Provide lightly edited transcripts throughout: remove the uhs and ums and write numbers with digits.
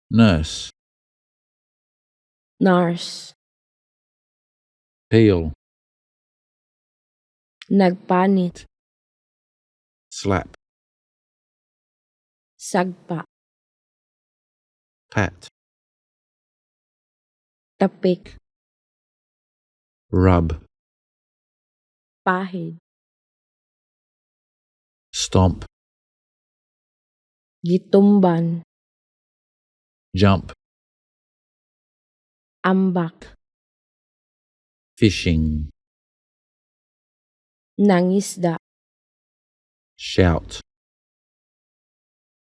nurse, nurse, peel, nagpanit, slap, sagpa, pat, tapik, rub, pahid, stomp, gitumban, jump, ambak, fishing, nangisda, shout,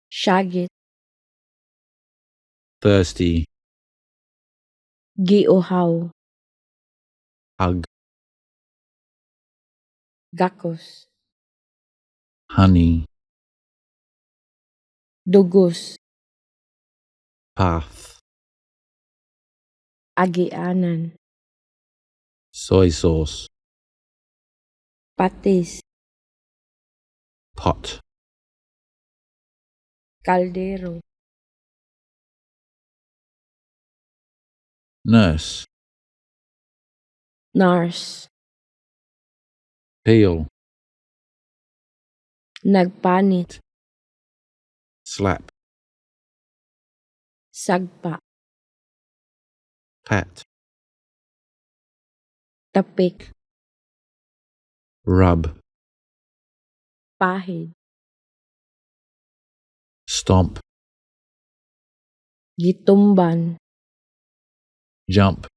syagit, thirsty, giuhaw, hug, gakos, honey, dugos, path, agianan, soy sauce, patis, pot, kaldero, nurse, nurse, peel, nagpanit, slap, sagpa, pat, tapik, rub, pahid, stomp, gitumban, jump,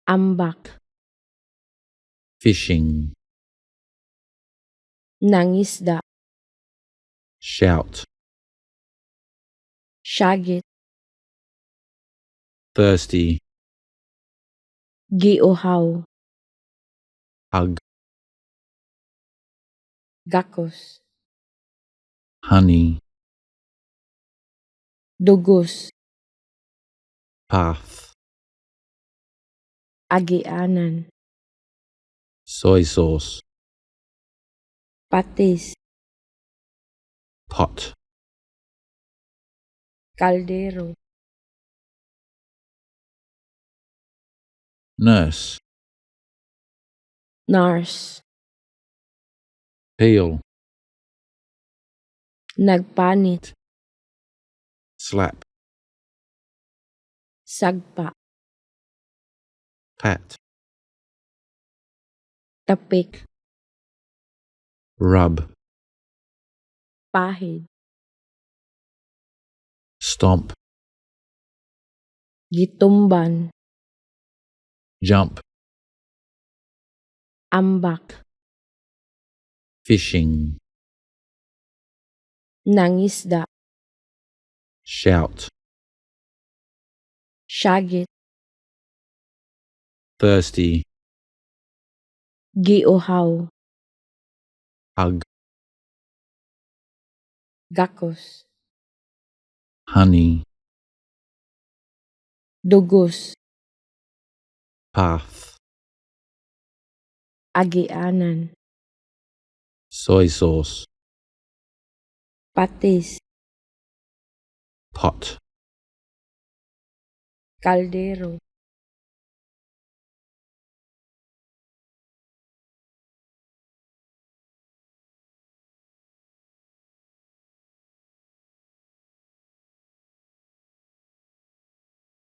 ambak, fishing, nangisda, shout, syagit, thirsty, giuhaw, hug, gakos, honey, dugos, path, agianan, soy sauce, patis, pot, kaldero, nurse, nurse, peel, nagpanit, slap, sagpa, pat, tapik, rub, pahid, stomp, gitumban, jump, ambak, fishing, nangisda, shout, syagit, thirsty, giuhaw, hug, gakos, honey, dugos, path, agianan, soy sauce, patis, pot, kaldero,